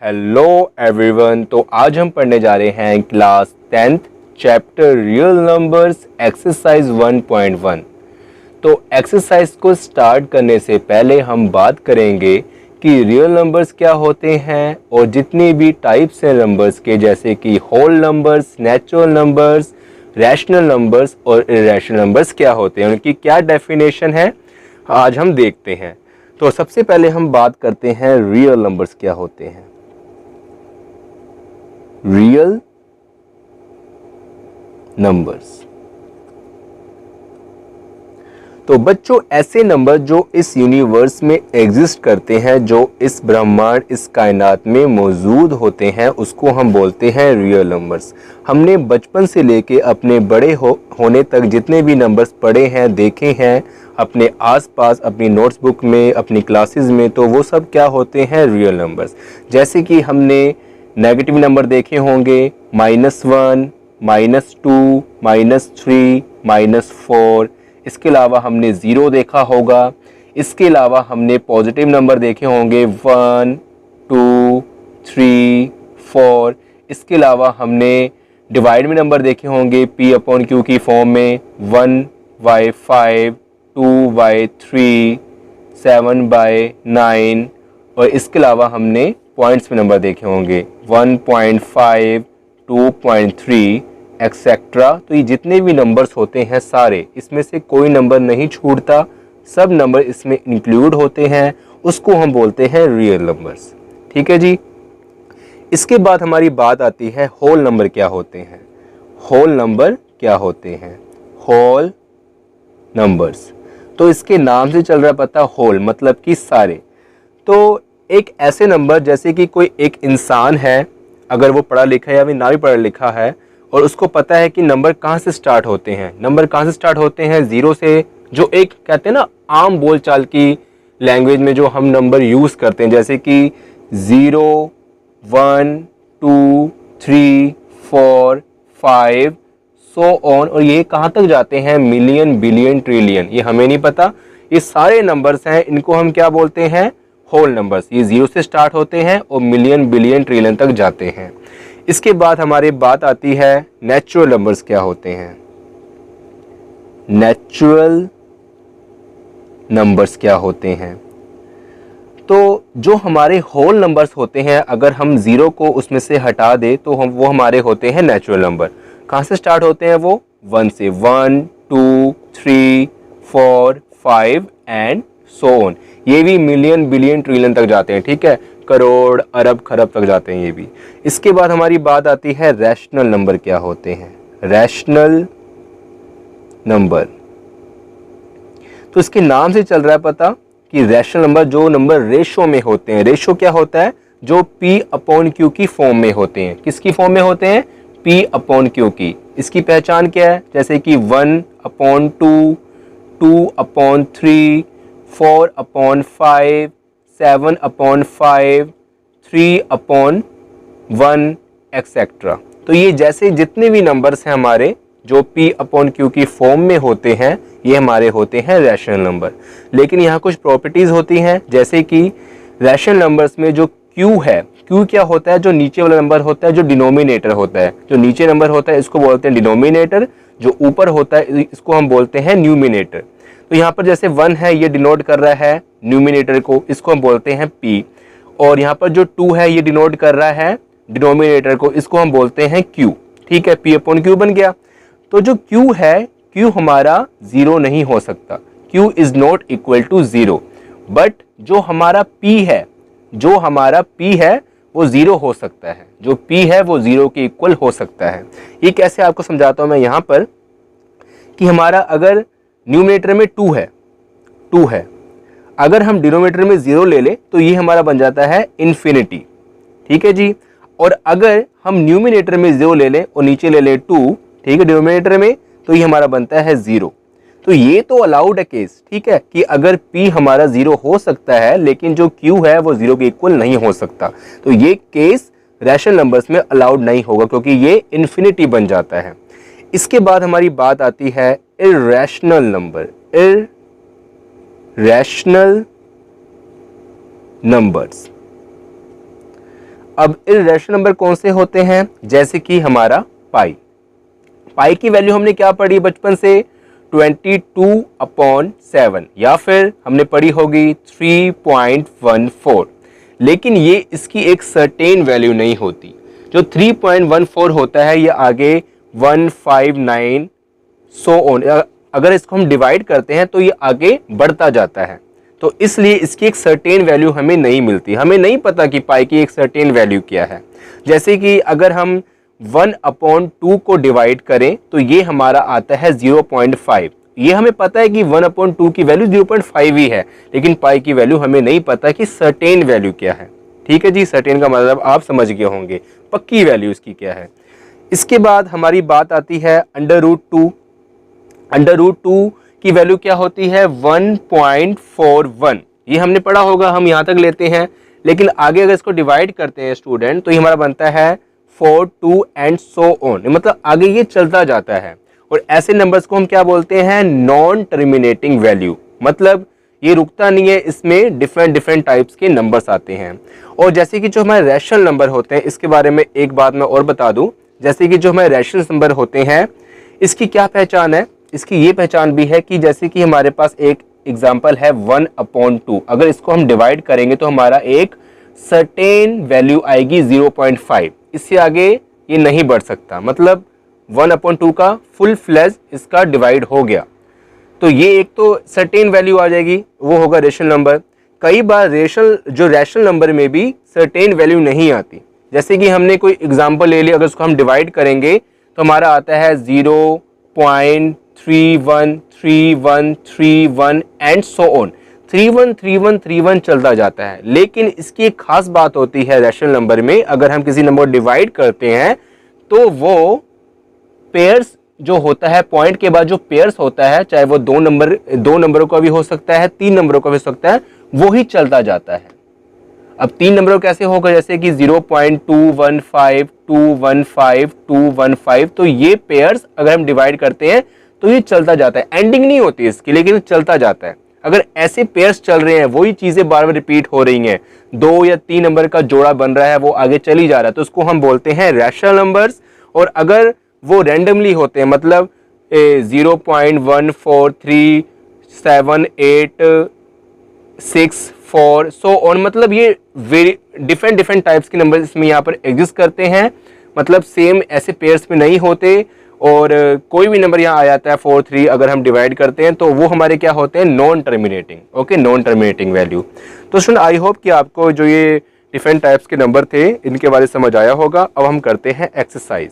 Hello everyone. तो आज हम पढ़ने जा रहे हैं class 10th chapter real numbers exercise 1.1। तो एक्सरसाइज को स्टार्ट करने से पहले हम बात करेंगे कि रियल नंबर्स क्या होते हैं और जितनी भी टाइप्स हैं नंबर्स के, जैसे कि whole numbers, natural numbers, rational numbers और इरेशनल नंबर्स क्या होते हैं, उनकी क्या डेफिनेशन है, आज हम देखते हैं। तो सबसे पहले हम बात करते हैं रियल नंबर्स क्या होते हैं। रियल नंबर्स तो बच्चों ऐसे नंबर जो इस यूनिवर्स में एग्जिस्ट करते हैं, जो इस ब्रह्मांड, इस कायनात में मौजूद होते हैं, उसको हम बोलते हैं रियल नंबर्स। हमने बचपन से लेके अपने बड़े होने तक जितने भी नंबर्स पढ़े हैं, देखे हैं अपने आसपास, अपनी नोट्सबुक में, अपनी क्लासेस में, तो वो सब क्या होते हैं, रियल नंबर्स। जैसे कि हमने नेगेटिव नंबर देखे होंगे, -1, -2, -3, -4। इसके अलावा हमने ज़ीरो देखा होगा। इसके अलावा हमने पॉजिटिव नंबर देखे होंगे 1, 2, 3, 4। इसके अलावा हमने डिवाइड में नंबर देखे होंगे P/Q की फॉर्म में 1/5, 2/3, 7/9। और इसके अलावा हमने पॉइंट्स में नंबर देखे होंगे 1.5, 2.3 एक्सेट्रा। तो ये जितने भी नंबर्स होते हैं सारे, इसमें से कोई नंबर नहीं छूटता, सब नंबर इसमें इंक्लूड होते हैं, उसको हम बोलते हैं रियल नंबर्स। ठीक है जी। इसके बाद हमारी बात आती है होल नंबर क्या होते हैं। होल नंबर क्या होते हैं, होल नंबर्स। तो इसके नाम से चल रहा पता, होल मतलब कि सारे। तो एक ऐसे नंबर, जैसे कि कोई एक इंसान है, अगर वो पढ़ा लिखा है या फिर ना भी पढ़ा लिखा है, और उसको पता है कि नंबर कहाँ से स्टार्ट होते हैं। नंबर कहाँ से स्टार्ट होते हैं, ज़ीरो से। जो एक कहते हैं ना आम बोलचाल की लैंग्वेज में जो हम नंबर यूज़ करते हैं, जैसे कि 0, 1, 2, 3, 4, 5 सो ऑन। और ये कहाँ तक जाते हैं, मिलियन, बिलियन, ट्रिलियन, ये हमें नहीं पता। ये सारे नंबर्स हैं, इनको हम क्या बोलते हैं, होल नंबर्स। ये ज़ीरो से स्टार्ट होते हैं और मिलियन, बिलियन, ट्रिलियन तक जाते हैं। इसके बाद हमारी बात आती है नेचुरल नंबर्स क्या होते हैं। नेचुरल नंबर्स क्या होते हैं, तो जो हमारे होल नंबर्स होते हैं, अगर हम ज़ीरो को उसमें से हटा दें तो वो हमारे होते हैं नेचुरल नंबर। कहाँ से स्टार्ट होते हैं वो, 1 से। 1, 2, 3, 4, 5 एंड सो ऑन। ये भी मिलियन, बिलियन, ट्रिलियन तक जाते हैं। ठीक है, करोड़, अरब, खरब तक जाते हैं ये भी। इसके बाद हमारी बात आती है रैशनल नंबर क्या होते हैं। रैशनल नंबर, तो इसके नाम से चल रहा है पता कि रैशनल नंबर, जो नंबर रेशो में होते हैं। रेशो क्या होता है, जो P/Q की फॉर्म में होते हैं। किसकी फॉर्म में होते हैं, P/Q की। इसकी पहचान क्या है, जैसे कि 1/2, 2/3, 4/5, 7/5, 3/1 एक्सेट्रा। तो ये जैसे जितने भी नंबर्स हैं हमारे, जो P/Q की फॉर्म में होते हैं, ये हमारे होते हैं रैशनल नंबर। लेकिन यहाँ कुछ प्रॉपर्टीज़ होती हैं, जैसे कि रैशनल नंबर्स में जो Q है, Q क्या होता है, जो नीचे वाला नंबर होता है, जो डिनोमिनेटर होता है। जो नीचे नंबर होता है इसको बोलते हैं डिनोमिनेटर, जो ऊपर होता है इसको हम बोलते हैं न्यूमिनेटर। तो यहाँ पर जैसे 1 है, ये डिनोट कर रहा है न्यूमिनेटर को, इसको हम बोलते हैं P। और यहाँ पर जो 2 है, ये डिनोट कर रहा है डिनोमिनेटर को, इसको हम बोलते हैं Q। ठीक है, P/Q बन गया। तो जो Q है, Q हमारा ज़ीरो नहीं हो सकता, Q is not equal to zero. But जो हमारा P है, जो हमारा P है वो ज़ीरो हो सकता है। जो P है वो ज़ीरो के इक्वल हो सकता है। ये कैसे आपको समझाता हूँ मैं यहाँ पर, कि हमारा अगर न्यूमिनेटर में 2 है, अगर हम डिनोमिनेटर में 0 ले लें तो ये हमारा बन जाता है इन्फिनिटी। ठीक है जी। और अगर हम न्यूमिनेटर में 0 ले लें और नीचे ले लें 2, ठीक है, डिनोमिनेटर में, तो ये हमारा बनता है 0। तो ये तो अलाउड है केस, ठीक है, कि अगर P हमारा 0 हो सकता है, लेकिन जो Q है वो 0 के इक्वल नहीं हो सकता। तो ये केस रैशनल नंबर्स में अलाउड नहीं होगा, क्योंकि ये इन्फिनिटी बन जाता है। इसके बाद हमारी बात आती है इर्रेशनल नंबर। इर्रेशनल नंबर्स, अब इर्रेशनल नंबर कौन से होते हैं, जैसे कि हमारा पाई। पाई की वैल्यू हमने क्या पढ़ी बचपन से, 22/7, या फिर हमने पढ़ी होगी 3.14। लेकिन ये इसकी एक सर्टेन वैल्यू नहीं होती। जो 3.14 होता है ये आगे 159 सो ऑन, अगर इसको हम डिवाइड करते हैं तो ये आगे बढ़ता जाता है। तो इसलिए इसकी एक सर्टेन वैल्यू हमें नहीं मिलती। हमें नहीं पता कि पाई की एक सर्टेन वैल्यू क्या है। जैसे कि अगर हम 1/2 को डिवाइड करें तो ये हमारा आता है 0.5। ये हमें पता है कि 1/2 की वैल्यू 0.5 ही है, लेकिन पाई की वैल्यू हमें नहीं पता कि सर्टेन वैल्यू क्या है। ठीक है जी, सर्टेन का मतलब आप समझ गए होंगे, पक्की वैल्यू इसकी क्या है। इसके बाद हमारी बात आती है √2। √2 की वैल्यू क्या होती है, 1.41। ये हमने पढ़ा होगा, हम यहाँ तक लेते हैं। लेकिन आगे अगर इसको डिवाइड करते हैं स्टूडेंट तो ये हमारा बनता है 4, 2 एंड सो ऑन, मतलब आगे ये चलता जाता है। और ऐसे नंबर्स को हम क्या बोलते हैं, नॉन टर्मिनेटिंग वैल्यू, मतलब ये रुकता नहीं है, इसमें डिफरेंट टाइप्स के नंबर्स आते हैं। और जैसे कि जो हमारे रैशनल नंबर होते हैं, इसके बारे में एक बात मैं और बता दूं, जैसे कि जो हमारे रैशनल नंबर होते हैं इसकी क्या पहचान है, इसकी ये पहचान भी है कि जैसे कि हमारे पास एक एग्जाम्पल है 1/2, अगर इसको हम डिवाइड करेंगे तो हमारा एक सर्टेन वैल्यू आएगी 0.5, इससे आगे ये नहीं बढ़ सकता। मतलब 1/2 का फुल फ्लेज इसका डिवाइड हो गया, तो ये एक तो सर्टेन वैल्यू आ जाएगी, वो होगा रेशनल नंबर। कई बार रैशनल नंबर में भी सर्टेन वैल्यू नहीं आती। जैसे कि हमने कोई एग्जांपल ले लिया, अगर उसको हम डिवाइड करेंगे तो हमारा आता है 0.313131 एंड सो ऑन, 313131 चलता जाता है। लेकिन इसकी एक खास बात होती है रैशनल नंबर में, अगर हम किसी नंबर को डिवाइड करते हैं तो वो पेयर्स जो होता है, पॉइंट के बाद जो पेयर्स होता है, चाहे वो दो नंबरों का भी हो सकता है, 3 नंबरों का भी हो सकता है, वो ही चलता जाता है। अब 3 नंबरों कैसे होगा, जैसे कि 0.215 215 215, तो ये पेयर्स अगर हम डिवाइड करते हैं तो ये चलता जाता है, एंडिंग नहीं होती इसकी, लेकिन चलता जाता है। अगर ऐसे पेयर्स चल रहे हैं, वही चीजें बार बार रिपीट हो रही हैं, 2 या 3 नंबर का जोड़ा बन रहा है, वो आगे चली जा रहा है, तो उसको हम बोलते हैं रैशनल नंबर्स। और अगर वो रैंडमली होते हैं, मतलब 0.1437864 सो ऑन, मतलब ये डिफरेंट टाइप्स के नंबर इसमें यहाँ पर एग्जिस्ट करते हैं, मतलब सेम ऐसे पेयर्स में नहीं होते। और कोई भी नंबर यहाँ आ जाता है 4, 3, अगर हम डिवाइड करते हैं तो वो हमारे क्या होते हैं, non terminating. Okay, non terminating value. तो स्टूडेंट आई होप कि आपको जो ये डिफरेंट टाइप्स के नंबर थे इनके बारे में समझ आया होगा। अब हम करते हैं एक्सरसाइज।